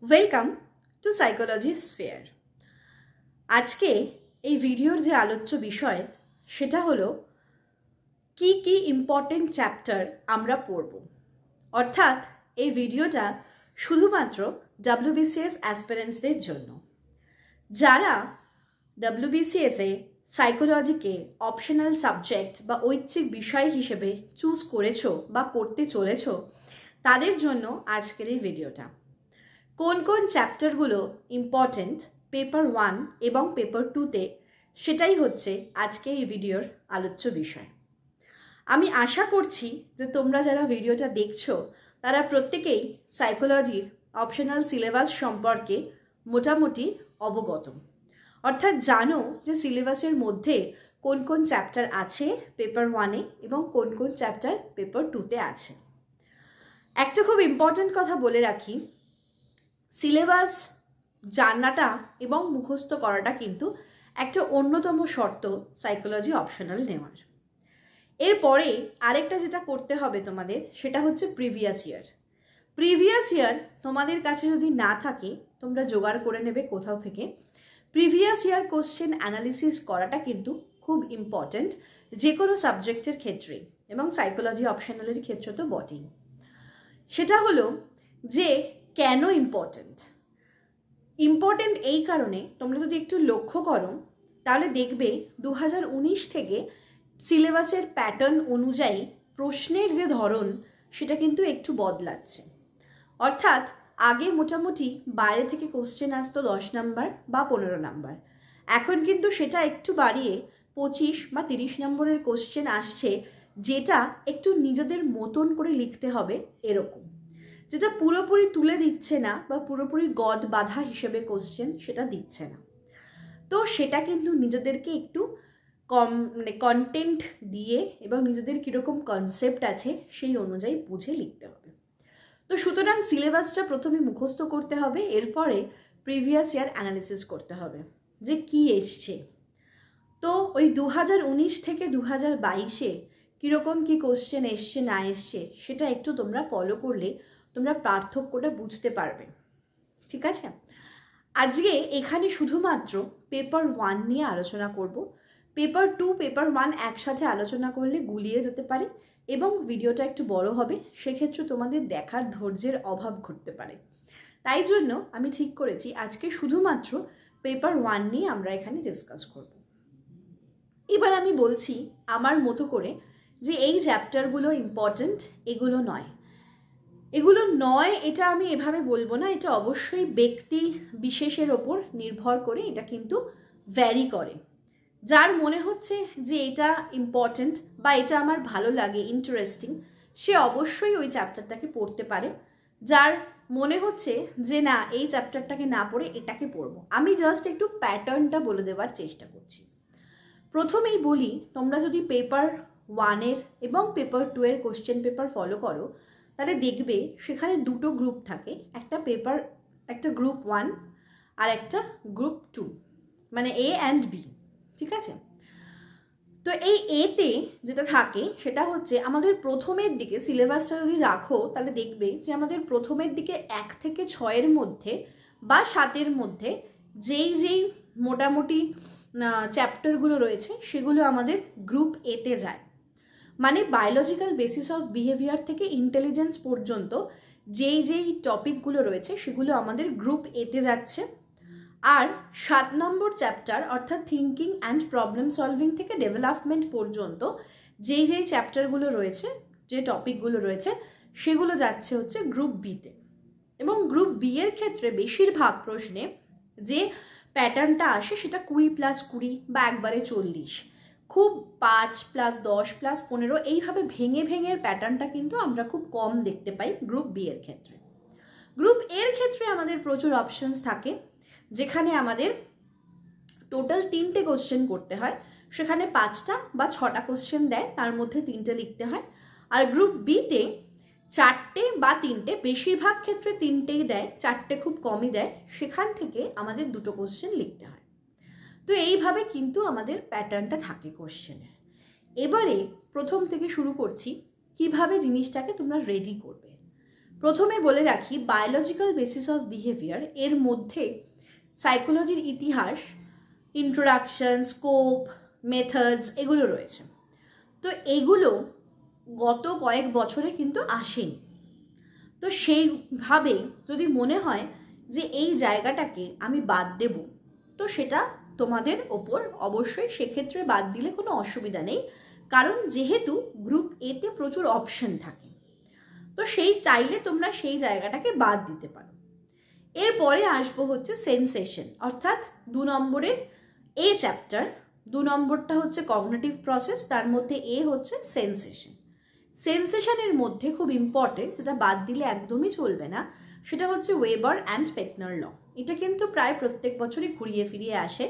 Welcome to psychology sphere. আজকে এই ভিডিওর যে আলোচ্য বিষয় সেটা হলো কি কি ইম্পর্টেন্ট চ্যাপ্টার আমরা পড়ব। অর্থাৎ এই ভিডিওটা শুধুমাত্র WBCS অ্যাসপিরেন্টসদের জন্য। যারা WBCS-এ সাইকোলজিকে অপশনাল সাবজেক্ট বা ঐচ্ছিক বিষয় হিসেবে চুজ করেছো বা করতে চলেছো, তাদের জন্য আজকের এই ভিডিওটা। কোন কোন চ্যাপ্টারগুলো ইম্পর্টেন্ট পেপার 1 এবং পেপার 2-তে, সেটাই হচ্ছে আজকে এই ভিডিওর আলোচ্য বিষয়। আমি আশা করছি যে তোমরা যারা ভিডিওটা দেখছো তারা প্রত্যেকেই সাইকোলজির অপশনাল সিলেবাস সম্পর্কে মোটামুটি অবগত। অর্থাৎ জানো যে সিলেবাসের মধ্যে কোন কোন চ্যাপ্টার আছে পেপার 1-এ এবং কোন কোন চ্যাপ্টার পেপার 2-তে আছে। একটা খুব ইম্পর্টেন্ট কথা বলে রাখি, সিলেবাস জানাটা এবং মুখস্থ করাটা কিন্তু একটা অন্যতম শর্ত সাইকোলজি অপশনাল নেওয়ার। এরপরে আরেকটা যেটা করতে হবে তোমাদের, সেটা হচ্ছে প্রিভিয়াস ইয়ার। প্রিভিয়াস ইয়ার তোমাদের কাছে যদি না থাকে তোমরা জোগাড় করে নেবে কোথাও থেকে। প্রিভিয়াস ইয়ার কোশ্চেন অ্যানালিসিস করাটা কিন্তু খুব ইম্পর্ট্যান্ট যে কোনো সাবজেক্টের ক্ষেত্রে, এবং সাইকোলজি অপশনালের ক্ষেত্রে তো বটেই। সেটা হলো যে কেন ইম্পর্ট্যান্ট এই কারণে, তোমরা যদি একটু লক্ষ্য করো তাহলে দেখবে 2019 থেকে সিলেবাসের প্যাটার্ন অনুযায়ী প্রশ্নের যে ধরন সেটা কিন্তু একটু বদলাচ্ছে। অর্থাৎ আগে মোটামুটি বাইরে থেকে কোশ্চেন আসতো 10 নাম্বার বা 15 নাম্বার, এখন কিন্তু সেটা একটু বাড়িয়ে 25 বা 30 নম্বরের কোশ্চেন আসছে, যেটা একটু নিজেদের মতন করে লিখতে হবে এরকম, যেটা পুরোপুরি তুলে দিচ্ছে না বা পুরোপুরি গদ বাঁধা হিসেবে কোশ্চেন সেটা দিচ্ছে না। তো সেটা কিন্তু নিজেদেরকে একটু কন্টেন্ট দিয়ে এবং নিজেদের কীরকম কনসেপ্ট আছে সেই অনুযায়ী বুঝে লিখতে হবে। তো সুতরাং সিলেবাসটা প্রথমে মুখস্থ করতে হবে, এরপরে প্রিভিয়াস ইয়ার অ্যানালিসিস করতে হবে যে কি এসছে। তো ওই 2019 থেকে 2022-এ কীরকম কি কোশ্চেন এসছে না এসছে সেটা একটু তোমরা ফলো করলে তোমরা পার্থক্যটা বুঝতে পারবে। ঠিক আছে, আজকে এখানে শুধুমাত্র পেপার 1 নিয়ে আলোচনা করব। পেপার 2 পেপার 1 একসাথে আলোচনা করলে গুলিয়ে যেতে পারে এবং ভিডিওটা একটু বড় হবে, সেক্ষেত্রে তোমাদের দেখার ধৈর্যের অভাব ঘটতে পারে। তাই জন্য আমি ঠিক করেছি আজকে শুধুমাত্র পেপার 1 নিয়ে আমরা এখানে ডিসকাস করব। এবার আমি বলছি আমার মতো করে যে এই চ্যাপ্টারগুলো ইম্পর্ট্যান্ট, এগুলো নয়, এটা আমি এভাবে বলবো না। এটা অবশ্যই ব্যক্তি বিশেষের ওপর নির্ভর করে এটা কিন্তু ভ্যারি করে। যার মনে হচ্ছে যে এটা ইম্পর্ট্যান্ট বা এটা আমার ভালো লাগে, ইন্টারেস্টিং, সে অবশ্যই ওই চ্যাপ্টারটাকে পড়তে পারে। যার মনে হচ্ছে যে না, এই চ্যাপ্টারটাকে না পড়ে এটাকে পড়বো, আমি জাস্ট একটু প্যাটার্নটা বলে দেওয়ার চেষ্টা করছি। প্রথমেই বলি, তোমরা যদি পেপার 1-এর এবং পেপার 2-এর কোশ্চেন পেপার ফলো করো তাহলে দেখবে সেখানে দুটো গ্রুপ থাকে, একটা গ্রুপ 1 আর একটা গ্রুপ 2, মানে A and B। ঠিক আছে, তো এই এতে যেটা থাকে সেটা হচ্ছে আমাদের প্রথমের দিকে সিলেবাসটা যদি রাখো তাহলে দেখবে যে আমাদের প্রথমের দিকে 1 থেকে 6-এর মধ্যে বা 7-এর মধ্যে যেই মোটামুটি চ্যাপ্টারগুলো রয়েছে সেগুলো আমাদের গ্রুপ এতে যায়। মানে বায়োলজিক্যাল বেসিস অফ বিহেভিয়ার থেকে ইন্টেলিজেন্স পর্যন্ত যেই টপিকগুলো রয়েছে সেগুলো আমাদের গ্রুপ এতে যাচ্ছে। আর 7 নম্বর চ্যাপ্টার অর্থাৎ থিঙ্কিং অ্যান্ড প্রবলেম সলভিং থেকে ডেভেলপমেন্ট পর্যন্ত যেই চ্যাপ্টারগুলো রয়েছে, যে টপিকগুলো রয়েছে সেগুলো যাচ্ছে হচ্ছে গ্রুপ বিতে। এবং গ্রুপ বি এর ক্ষেত্রে বেশিরভাগ প্রশ্নে যে প্যাটার্নটা আসে সেটা 20+20 বা একবারে 40, খুব 5+10+15 এইভাবে ভেঙে প্যাটার্নটা কিন্তু আমরা খুব কম দেখতে পাই গ্রুপ বি এর ক্ষেত্রে। গ্রুপ এর ক্ষেত্রে আমাদের প্রচুর অপশনস থাকে, যেখানে আমাদের টোটাল 3টে কোশ্চেন করতে হয়, সেখানে 5টা বা 6টা কোশ্চেন দেয়, তার মধ্যে 3টে লিখতে হয়। আর গ্রুপ বিতে 4টে বা 3টে, বেশিরভাগ ক্ষেত্রে 3টেই দেয়, 4টে খুব কমই দেয়, সেখান থেকে আমাদের 2টো কোশ্চেন লিখতে হয়। তো এইভাবে কিন্তু আমাদের প্যাটার্নটা থাকে কোশ্চেনের। এবারে প্রথম থেকে শুরু করছি কিভাবে জিনিসটাকে তোমরা রেডি করবে। প্রথমে বলে রাখি বায়োলজিক্যাল বেসিস অফ বিহেভিয়ার এর মধ্যে সাইকোলজির ইতিহাস, ইন্ট্রোডাকশন, স্কোপ, মেথডস এগুলো রয়েছে। তো এগুলো গত কয়েক বছরে কিন্তু আসেনি। তো সেইভাবে যদি মনে হয় যে এই জায়গাটাকে আমি বাদ দেব, তো সেটা তোমাদের ওপর, অবশ্যই সেক্ষেত্রে বাদ দিলে কোনো অসুবিধা নেই, কারণ যেহেতু গ্রুপ এতে প্রচুর অপশন থাকে, তো সেই চাইলে তোমরা সেই জায়গাটাকে বাদ দিতে পারো। এরপরে আসবো হচ্ছে সেন্সেশন, অর্থাৎ 2 নম্বরের এ চ্যাপ্টার। 2 নম্বরটা হচ্ছে কগনিটিভ প্রসেস, তার মধ্যে এ হচ্ছে সেন্সেশন। সেন্সেশনের মধ্যে খুব ইম্পর্টেন্ট, যেটা বাদ দিলে একদমই চলবে না, সেটা হচ্ছে ওয়েবার অ্যান্ড ফেকনার ল। এটা কিন্তু প্রায় প্রত্যেক বছরই ঘুরিয়ে ফিরিয়ে আসে।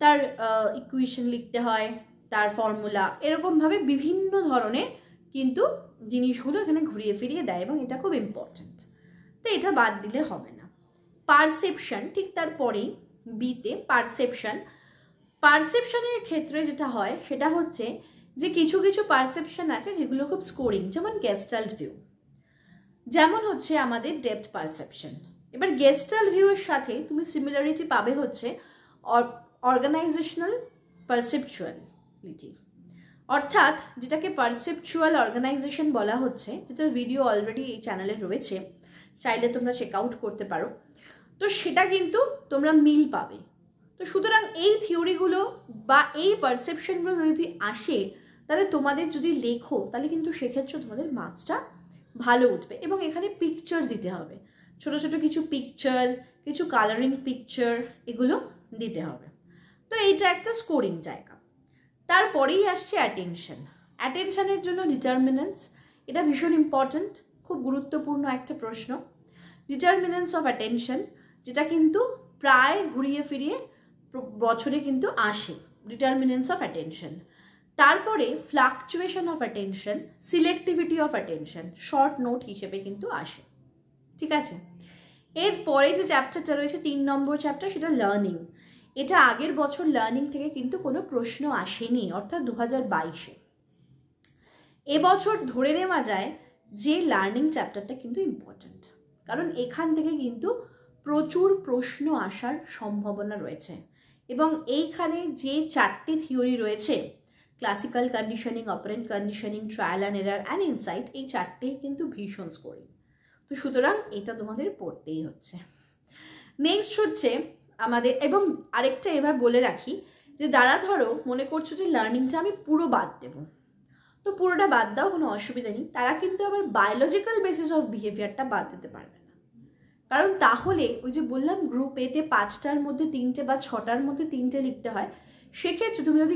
তার ইকুয়েশন লিখতে হয়, তার ফর্মুলা, এরকমভাবে বিভিন্ন ধরনের কিন্তু জিনিসগুলো এখানে ঘুরিয়ে ফিরিয়ে দেয় এবং এটা খুব ইম্পর্টেন্ট। তো এটা বাদ দিলে হবে না। পারসেপশন ঠিক তারপরেই বিতে পারসেপশনের ক্ষেত্রে যেটা হয় সেটা হচ্ছে যে কিছু কিছু পারসেপশন আছে যেগুলো খুব স্কোরিং, যেমন গেস্টাল্ট ভিউ, যেমন হচ্ছে আমাদের ডেপথ পারসেপশন। এবার গেস্টাল্ট ভিউ এর সাথে তুমি সিমিলারিটি পাবে হচ্ছে অর্গানাইজেশনাল পারসেপচুয়ালিটি, অর্থাৎ যেটাকে পারসেপচুয়াল অর্গানাইজেশন বলা হচ্ছে, যেটার ভিডিও অলরেডি এই চ্যানেলে রয়েছে, চাইলে তোমরা চেক আউট করতে পারো। তো সেটা কিন্তু তোমরা মিল পাবে। তো সুতরাং এই থিওরিগুলো বা এই পারসেপশনগুলো যদি আসে, তাহলে তোমাদের যদি লেখো তাহলে কিন্তু সেক্ষেত্রে তোমাদের মার্কসটা ভালো উঠবে। এবং এখানে পিকচার দিতে হবে, ছোট ছোট কিছু পিকচার, কিছু কালারিং পিকচার, এগুলো দিতে হবে। তো এইটা একটা স্কোরিং জায়গা। তারপরেই আসছে অ্যাটেনশনের জন্য ডিটারমিনেন্স। এটা ভীষণ ইম্পর্ট্যান্ট, খুব গুরুত্বপূর্ণ একটা প্রশ্ন। ডিটারমিনেন্স অফ অ্যাটেনশন, যেটা কিন্তু প্রায় ঘুরিয়ে ফিরিয়ে বছরে কিন্তু আসে, ডিটারমিনেন্স অফ অ্যাটেনশন। তারপরে fluctuation of attention, selectivity of attention, short note হিসেবে কিন্তু আসে। ঠিক আছে, এরপরে যে চ্যাপ্টারটা রয়েছে 3 নম্বর চ্যাপ্টার, সেটা লার্নিং। এটা আগের বছর লার্নিং থেকে কিন্তু কোনো প্রশ্ন আসেনি, অর্থাৎ 2022-এ। এবছর ধরে নেওয়া যায় যে লার্নিং চ্যাপ্টারটা কিন্তু ইম্পর্ট্যান্ট, কারণ এখান থেকে কিন্তু প্রচুর প্রশ্ন আসার সম্ভাবনা রয়েছে। এবং এইখানে যে 4টে থিওরি রয়েছে, classical conditioning, operant conditioning, trial and error and insight, এই 4টেই কিন্তু ভীষণ স্কোরিং। তো সুতরাং এটা তোমাদের পড়তেই হচ্ছে। নেক্সট হচ্ছে আমাদের, এবং আরেকটা এবার বলে রাখি যে যারা ধরো মনে করছো যে লার্নিংটা আমি পুরো বাদ দেব, তো পুরোটা বাদ দাও, কোনো অসুবিধা নেই। তারা কিন্তু আবার বায়োলজিক্যাল বেসিস অফ বিহেভিয়ারটা বাদ দিতে পারবে না, কারণ তাহলে ওই যে বললাম গ্রুপ এতে 5টার মধ্যে 3টে বা 6টার মধ্যে 3টে লিখতে হয়। সেক্ষেত্রে তুমি যদি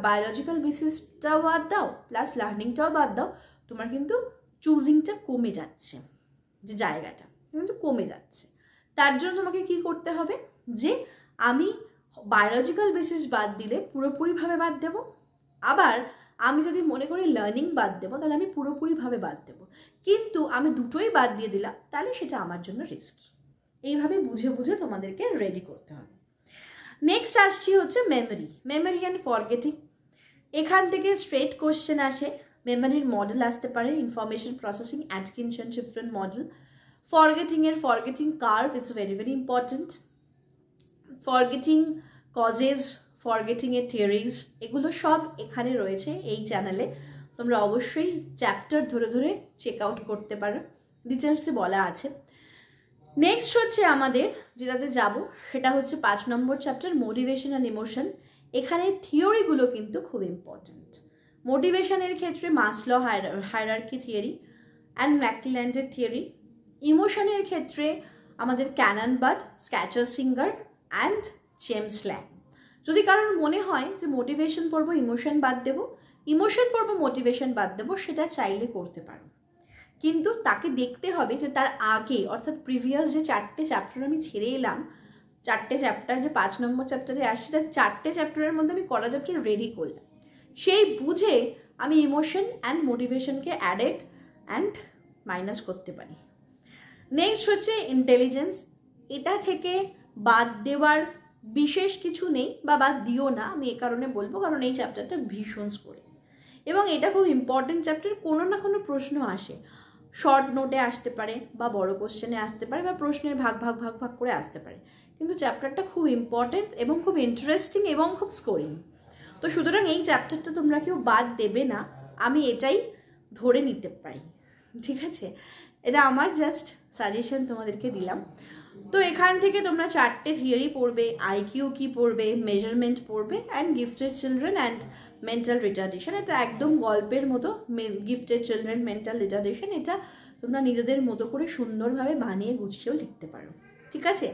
বায়োলজিক্যাল বেসিসটাও বাদ দাও প্লাস লার্নিংটাও বাদ দাও, তোমার কিন্তু চুজিংটা কমে যাচ্ছে, যে জায়গাটা কিন্তু কমে যাচ্ছে। তার জন্য তোমাকে কি করতে হবে, যে আমি বায়োলজিক্যাল বেসিস বাদ দিলে পুরোপুরিভাবে বাদ দেব, আবার আমি যদি মনে করি লার্নিং বাদ দেবো তাহলে আমি পুরোপুরিভাবে বাদ দেবো। কিন্তু আমি দুটোই বাদ দিয়ে দিলাম, তাহলে সেটা আমার জন্য রিস্কি। এইভাবে বুঝে বুঝে তোমাদেরকে রেডি করতে হবে। নেক্সট আসছি হচ্ছে মেমোরি অ্যান্ড ফরগেটিং। এখান থেকে স্ট্রেট কোশ্চেন আসে, মেমোরির মডেল আসতে পারে, information processing, Atkinson Shiffrin model. Forgetting curve it's very very important. Forgetting causes, forgetting এর থিওরিজ, এগুলো সব এখানে রয়েছে এই চ্যানেলে। তোমরা অবশ্যই চ্যাপ্টার ধরে ধরে চেক আউট করতে পারো, ডিটেলসে বলা আছে। নেক্সট হচ্ছে আমাদের যেটাতে যাব সেটা হচ্ছে 5 নম্বর চ্যাপ্টার, মোটিভেশন অ্যান্ড ইমোশন। এখানে থিওরিগুলো কিন্তু খুব ইম্পর্টেন্ট। মোটিভেশনের ক্ষেত্রে মাসলো হায়ারার্কি থিওরি অ্যান্ড ম্যাকক্ল্যান্ডের থিওরি। ইমোশনের ক্ষেত্রে আমাদের Cannon Bard, Schachter Singer and James Lange. যদি কারোর মনে হয় যে মোটিভেশন পড়বো ইমোশন বাদ দেবো, ইমোশন পড়বো মোটিভেশন বাদ দেবো, সেটা চাইলে করতে পারো, কিন্তু তাকে দেখতে হবে যে তার আগে, অর্থাৎ প্রিভিয়াস যে 4টে চ্যাপ্টার আমি ছেড়ে এলাম, 4টে চ্যাপ্টার যে 5 নম্বর চ্যাপ্টারে আসছে, তার 4টে চ্যাপ্টারের মধ্যে আমি কটা চ্যাপ্টার রেডি করলাম, সেই বুঝে আমি ইমোশন অ্যান্ড মোটিভেশনকে অ্যাডেড অ্যান্ড মাইনাস করতে পারি। নেক্সট হচ্ছে ইন্টেলিজেন্স। এটা থেকে বাদ দেওয়ার বিশেষ কিছু নেই, বা বাদ দিও না, আমি এ কারণে বলবো কারণ এই চ্যাপ্টারটা ভীষণ স্কোরিং এবং এটা খুব ইম্পর্টেন্ট চ্যাপ্টার, কোনো না কোনো প্রশ্ন আসে। শর্ট নোটে আসতে পারে বা বড় কোশ্চেনে আসতে পারে বা প্রশ্নের ভাগ ভাগ ভাগ ভাগ করে আসতে পারে, কিন্তু চ্যাপ্টারটা খুব ইম্পর্টেন্ট এবং খুব ইন্টারেস্টিং এবং খুব স্কোরিং। তো সুতরাং এই চ্যাপ্টারটা তোমরা কেউ বাদ দেবে না, আমি এটাই ধরে নিতে পারি। ঠিক আছে, এটা আমার জাস্ট সাজেশন তোমাদেরকে দিলাম। তো এখান থেকে তোমরা 4টে থিওরি পড়বে, আইকিউ কি পড়বে, মেজারমেন্ট পড়বে, and gifted children and mental retardation. এটা একদম গল্পের মতো, গিফটেড চিলড্রেন মেন্টাল রিটার্ডেশন, এটা তোমরা নিজেদের মতো করে সুন্দরভাবে বানিয়ে গুছিয়েও লিখতে পারো। ঠিক আছে,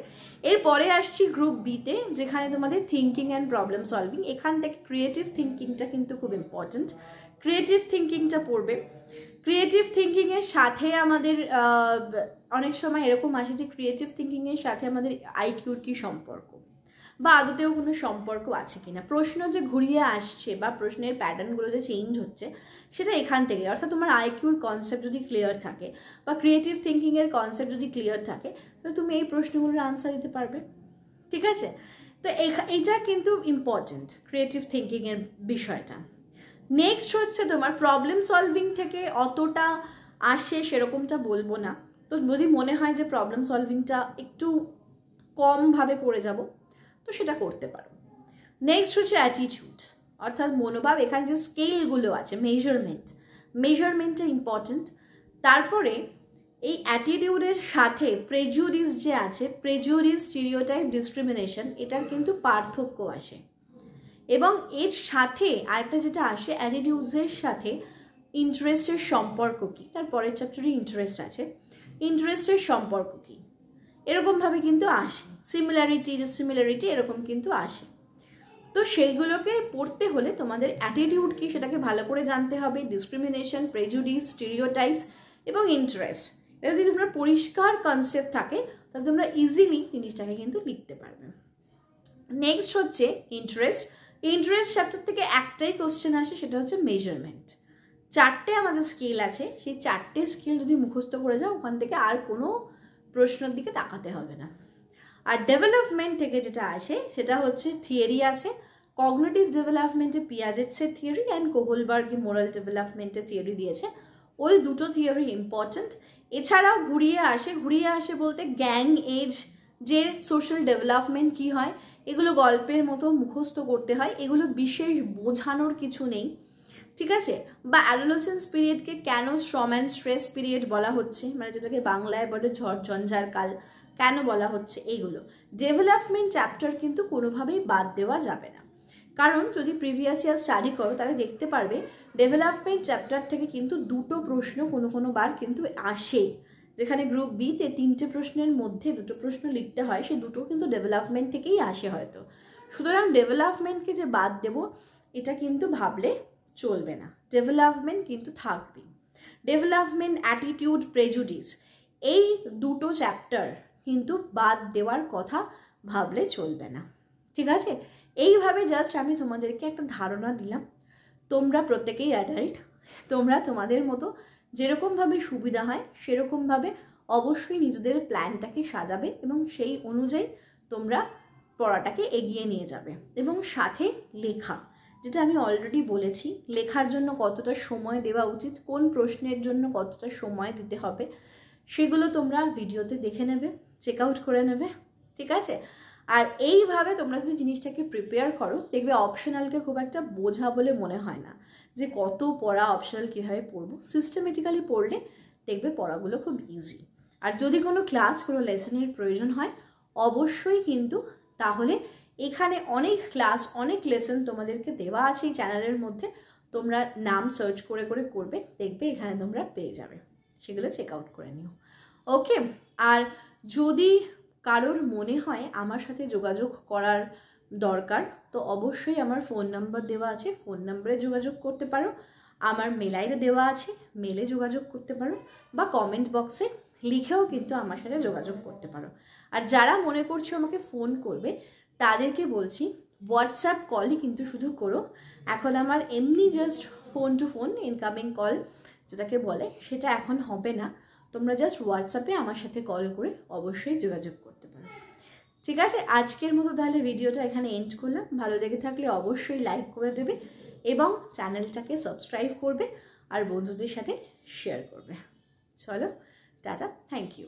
এরপরে আসছি গ্রুপ বিতে, যেখানে তোমাদের থিঙ্কিং অ্যান্ড প্রবলেম সলভিং। এখান থেকে ক্রিয়েটিভ থিঙ্কিংটা কিন্তু খুব ইম্পর্টেন্ট, ক্রিয়েটিভ থিঙ্কিংটা পড়বে। ক্রিয়েটিভ থিঙ্কিংয়ের সাথে আমাদের অনেক সময় এরকম আসে যে ক্রিয়েটিভ থিঙ্কিংয়ের সাথে আমাদের আইকিউর কি সম্পর্ক, বা আদতেও কোনো সম্পর্ক আছে কিনা, প্রশ্ন যে ঘুরিয়ে আসছে বা প্রশ্নের প্যাটার্নগুলো যে চেঞ্জ হচ্ছে সেটা এখান থেকে। অর্থাৎ তোমার আইকিউর কনসেপ্ট যদি ক্লিয়ার থাকে বা ক্রিয়েটিভ থিঙ্কিংয়ের কনসেপ্ট যদি ক্লিয়ার থাকে, তাহলে তুমি এই প্রশ্নগুলোর আনসার দিতে পারবে। ঠিক আছে, তো এইটা কিন্তু ইম্পর্টেন্ট ক্রিয়েটিভ থিঙ্কিংয়ের বিষয়টা। নেক্সট হচ্ছে তোমার প্রবলেম সলভিং থেকে অতটা আসে সেরকমটা বলবো না, তো যদি মনে হয় যে প্রবলেম সলভিংটা একটু কমভাবে পড়ে যাব তো সেটা করতে পারো। নেক্সট হচ্ছে অ্যাটিটিউড, অর্থাৎ মনোভাব। এখানে যে স্কেলগুলো আছে, মেজারমেন্টটা ইম্পর্টেন্ট। তারপরে এই অ্যাটিটিউডের সাথে প্রেজুডিস যে আছে, প্রেজুডিস, স্টিরিওটাইপ, ডিসক্রিমিনেশন, এটার কিন্তু পার্থক্য আসে। এবং এর সাথে আরেকটা যেটা আসে, অ্যাটিটিউডসের সাথে ইন্টারেস্টের সম্পর্ক কী, তার পরের চ্যাপ্টারে ইন্টারেস্ট আছে, ইন্টারেস্টের সম্পর্ক কী, এরকমভাবে কিন্তু আসে। সিমিলারিটি এরকম কিন্তু আসে। তো সেইগুলোকে পড়তে হলে তোমাদের অ্যাটিটিউড কি সেটাকে ভালো করে জানতে হবে, ডিসক্রিমিনেশন, প্রেজুডিস, স্টিরিওটাইপস এবং ইন্টারেস্ট, এটা যদি তোমরা পরিষ্কার কনসেপ্ট থাকে তাহলে তোমরা ইজিলি জিনিসটাকে কিন্তু লিখতে পারবে। নেক্সট হচ্ছে ইন্টারেস্ট চ্যাপ্টার থেকে একটাই কোশ্চেন আসে, সেটা হচ্ছে মেজারমেন্ট। 4টে আমাদের স্কেল আছে, সেই 4টে স্কেল যদি মুখস্থ করে যাও ওখান থেকে আর কোনো প্রশ্নের দিকে তাকাতে হবে না। আর ডেভেলপমেন্ট থেকে যেটা আসে সেটা হচ্ছে থিওরি আছে, কগনিটিভ ডেভেলপমেন্টে পিয়াজেটসের থিওরি অ্যান্ড কোহলবার্গি মোরাল ডেভেলপমেন্টের থিওরি দিয়েছে, ওই দুটো থিওরি ইম্পর্টেন্ট। এছাড়াও ঘুরিয়ে আসে বলতে গ্যাং এজ যে সোশ্যাল ডেভেলপমেন্ট কি হয়, এগুলো গল্পের মতো মুখস্থ করতে হয়, এগুলো বিশেষ বোঝানোর কিছু নেই। ঠিক আছে, বা অ্যাডোলেসেন্স পিরিয়ডকে কেন স্ট্রম অ্যান্ড স্ট্রেস পিরিয়ড বলা হচ্ছে, মানে যেটাকে বাংলায় বলে ঝড় ঝঞ্ঝার কাল, কেন বলা হচ্ছে, এইগুলো। ডেভেলপমেন্ট চ্যাপ্টার কিন্তু কোনোভাবেই বাদ দেওয়া যাবে না, কারণ যদি প্রিভিয়াস ইয়ার স্টাডি করো তাহলে দেখতে পারবে ডেভেলপমেন্ট চ্যাপ্টার থেকে কিন্তু দুটো প্রশ্ন কোনো বার কিন্তু আসে, যেখানে গ্রুপ বিতে 3টে প্রশ্নের মধ্যে 2টো প্রশ্ন লিখতে হয়, সেই দুটো কিন্তু ডেভেলপমেন্ট থেকেই আসে হয়তো। সুতরাং ডেভেলপমেন্টকে যে বাদ দেব এটা কিন্তু ভাবলে চলবে না, ডেভেলপমেন্ট কিন্তু থাকবেই। ডেভেলপমেন্ট, অ্যাটিটিউড, প্রেজুডিস, এই দুটো চ্যাপ্টার কিন্তু বাদ দেওয়ার কথা ভাবলে চলবে না। ঠিক আছে, এইভাবে জাস্ট আমি তোমাদেরকে একটা ধারণা দিলাম। তোমরা প্রত্যেকেই অ্যাডাল্ট, তোমরা তোমাদের মতো যেরকমভাবে সুবিধা হয় সেরকমভাবে অবশ্যই নিজেদের প্ল্যানটাকে সাজাবে এবং সেই অনুযায়ী তোমরা পড়াটাকে এগিয়ে নিয়ে যাবে। এবং সাথে লেখা, যেটা আমি অলরেডি বলেছি, লেখার জন্য কতটা সময় দেওয়া উচিত, কোন প্রশ্নের জন্য কতটা সময় দিতে হবে, সেগুলো তোমরা ভিডিওতে দেখে নেবে, চেক আউট করে নেবে। ঠিক আছে, আর এইভাবে তোমরা যদি জিনিসটাকে প্রিপেয়ার করো দেখবে অপশনালকে খুব একটা বোঝা বলে মনে হয় না, যে কত পড়া, অপশনাল কীভাবে পড়বো। সিস্টেমেটিক্যালি পড়লে দেখবে পড়াগুলো খুব ইজি। আর যদি কোনো ক্লাস, কোনো লেসনের প্রয়োজন হয় অবশ্যই কিন্তু তাহলে এখানে অনেক ক্লাস, অনেক লেসন তোমাদেরকে দেওয়া আছে এই চ্যানেলের মধ্যে, তোমরা নাম সার্চ করে করবে, দেখবে এখানে তোমরা পেয়ে যাবে, সেগুলো চেক আউট করে নিও। ওকে, আর যদি কারোর মনে হয় আমার সাথে যোগাযোগ করার দরকার তো অবশ্যই আমার ফোন নাম্বার দেওয়া আছে, ফোন নাম্বারে যোগাযোগ করতে পারো, আমার মেল আইডি দেওয়া আছে, মেলে যোগাযোগ করতে পারো, বা কমেন্ট বক্সে লিখেও কিন্তু আমার সাথে যোগাযোগ করতে পারো। আর যারা মনে করছো আমাকে ফোন করবে তাদেরকে বলছি হোয়াটসঅ্যাপ কলই কিন্তু শুধু করো, এখন আমার এমনি just phone to phone incoming call যেটাকে বলে সেটা এখন হবে না, তোমরা জাস্ট হোয়াটসঅ্যাপে আমার সাথে কল করে অবশ্যই যোগাযোগ করতে পারো। ঠিক আছে, আজকের মতো তাহলে ভিডিওটা এখানে এন্ড করলাম। ভালো লেগে থাকলে অবশ্যই লাইক করে দেবে এবং চ্যানেলটাকে সাবস্ক্রাইব করবে আর বন্ধুদের সাথে শেয়ার করবে। চলো টাটা, থ্যাংক ইউ।